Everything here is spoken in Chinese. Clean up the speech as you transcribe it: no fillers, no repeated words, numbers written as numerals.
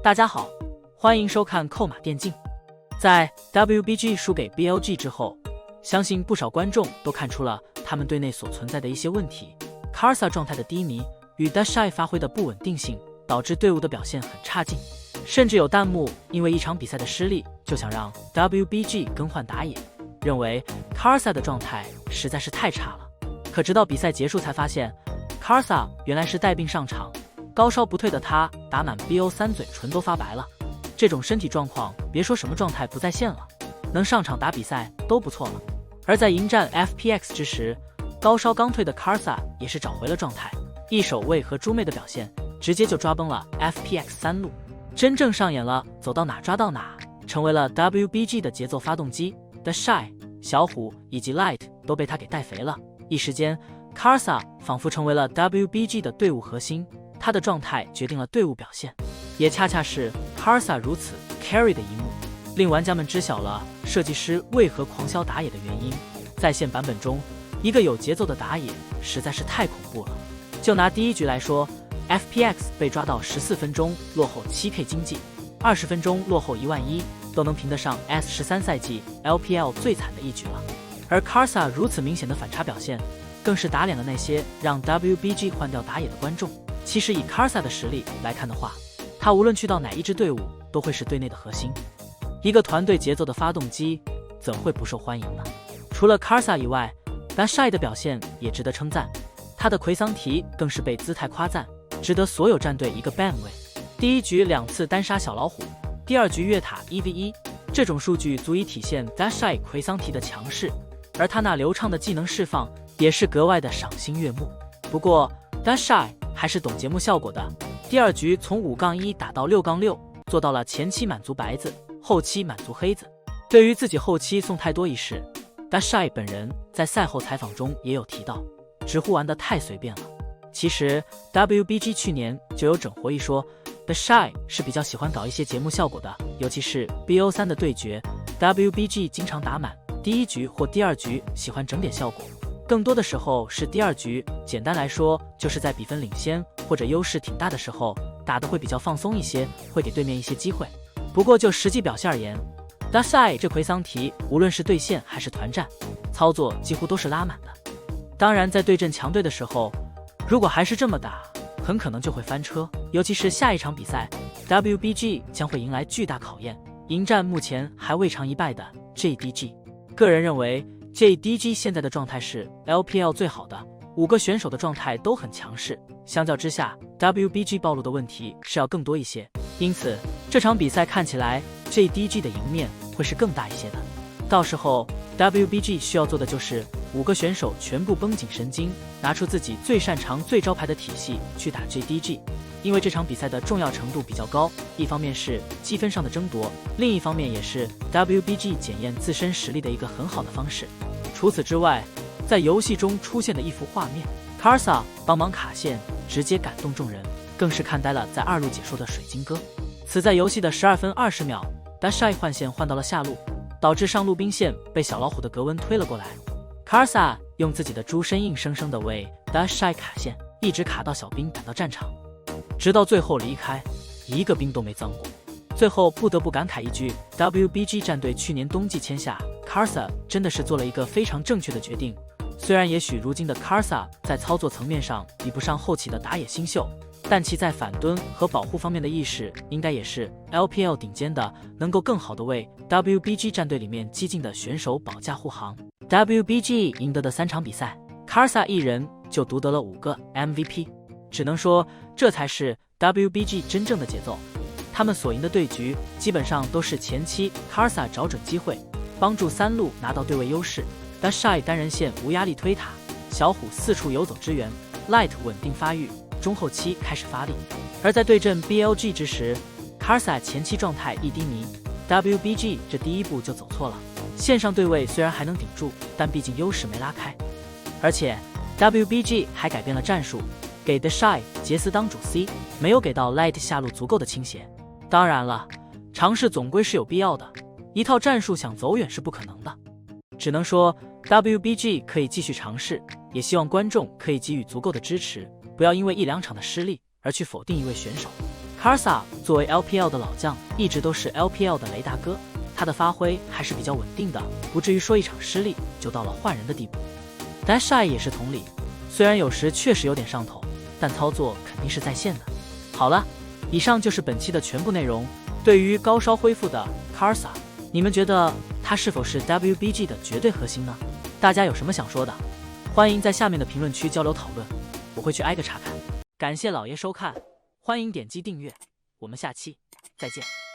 大家好，欢迎收看扣码电竞。在 WBG 输给 BLG 之后，相信不少观众都看出了他们队内所存在的一些问题。Karsa 状态的低迷与 Dashai 发挥的不稳定性，导致队伍的表现很差劲。甚至有弹幕因为一场比赛的失利，就想让 WBG 更换打野，认为 Karsa 的状态实在是太差了。可直到比赛结束才发现 ，Karsa 原来是带病上场。高烧不退的他打满 BO3 嘴唇都发白了，这种身体状况别说什么状态不在线了，能上场打比赛都不错了。而在迎战 FPX 之时，高烧刚退的 Karsa 也是找回了状态，一手位和猪妹的表现直接就抓崩了 FPX 3路，真正上演了走到哪抓到哪，成为了 WBG 的节奏发动机。Dashai、小虎以及 Light 都被他给带肥了，一时间 Karsa 仿佛成为了 WBG 的队伍核心。他的状态决定了队伍表现，也恰恰是 Karsa 如此 carry 的一幕，令玩家们知晓了设计师为何狂销打野的原因。在线版本中，一个有节奏的打野实在是太恐怖了。就拿第一局来说 ，FPX 被抓到14分钟落后 7K 经济，20分钟落后11000，都能评得上 S13赛季 LPL 最惨的一局了。而 Karsa 如此明显的反差表现，更是打脸了那些让 WBG 换掉打野的观众。其实以 Karsa 的实力来看的话，他无论去到哪一支队伍都会是队内的核心，一个团队节奏的发动机，怎会不受欢迎呢？除了 Karsa 以外 Dashai 的表现也值得称赞，他的奎桑提更是被姿态夸赞，值得所有战队一个 ban 位。第一局2次单杀小老虎，第二局越塔 1v1， 这种数据足以体现 Dashai 奎桑提的强势，而他那流畅的技能释放也是格外的赏心悦目。不过 Dashai 还是懂节目效果的，第二局从5-1打到6-6，做到了前期满足白子，后期满足黑子。对于自己后期送太多一事 ，Dashai 本人在赛后采访中也有提到，直呼玩得太随便了。其实 WBG 去年就有整活一说 ，Dashai 是比较喜欢搞一些节目效果的，尤其是 BO3 的对决 ，WBG 经常打满，第一局或第二局喜欢整点效果。更多的时候是第二局，简单来说就是在比分领先或者优势挺大的时候打得会比较放松一些，会给对面一些机会。不过就实际表现而言 ，Dashai 这奎桑提无论是对线还是团战，操作几乎都是拉满的。当然在对阵强队的时候，如果还是这么打，很可能就会翻车。尤其是下一场比赛 ，WBG 将会迎来巨大考验，迎战目前还未尝一败的 JDG。个人认为JDG 现在的状态是 LPL 最好的，5个选手的状态都很强势，相较之下 WBG 暴露的问题是要更多一些，因此这场比赛看起来 JDG 的赢面会是更大一些的。到时候 WBG 需要做的就是5个选手全部绷紧神经，拿出自己最擅长最招牌的体系去打 JDG， 因为这场比赛的重要程度比较高，一方面是积分上的争夺，另一方面也是 WBG 检验自身实力的一个很好的方式。除此之外，在游戏中出现的一幅画面 ，Karsa 帮忙卡线，直接感动众人，更是看呆了在2路解说的水晶哥。此在游戏的12分20秒 ，Dashai 换线换到了下路，导致上路兵线被小老虎的格温推了过来。Karsa 用自己的猪身硬生生的为 Dashai 卡线，一直卡到小兵赶到战场，直到最后离开，一个兵都没脏过。最后不得不感慨一句 ，WBG 战队去年冬季签下 Karsa 真的是做了一个非常正确的决定。虽然也许如今的 Karsa 在操作层面上比不上后期的打野新秀，但其在反蹲和保护方面的意识应该也是 LPL 顶尖的，能够更好的为 WBG 战队里面激进的选手保驾护航。WBG 赢得的3场比赛 ，Karsa 一人就独得了5个 MVP， 只能说这才是 WBG 真正的节奏。他们所赢的对局基本上都是前期 Karsa 找准机会，帮助3路拿到对位优势。Dashai 单人线无压力推塔，小虎四处游走支援 ，Light 稳定发育，中后期开始发力。而在对阵 BLG 之时 ，Karsa 前期状态一低迷 ，WBG 这第一步就走错了。线上对位虽然还能顶住，但毕竟优势没拉开，而且 WBG 还改变了战术，给 Dashai 杰斯当主 C， 没有给到 Light 下路足够的倾斜。当然了，尝试总归是有必要的，一套战术想走远是不可能的，只能说 WBG 可以继续尝试，也希望观众可以给予足够的支持，不要因为1、2场的失利而去否定一位选手。Karsa 作为 LPL 的老将，一直都是 LPL 的雷大哥，他的发挥还是比较稳定的，不至于说一场失利就到了换人的地步。Dashai 也是同理，虽然有时确实有点上头，但操作肯定是在线的。好了，以上就是本期的全部内容。对于高烧恢复的 Karsa， 你们觉得他是否是 WBG 的绝对核心呢？大家有什么想说的，欢迎在下面的评论区交流讨论，我会去挨个查看。感谢老爷收看，欢迎点击订阅，我们下期再见。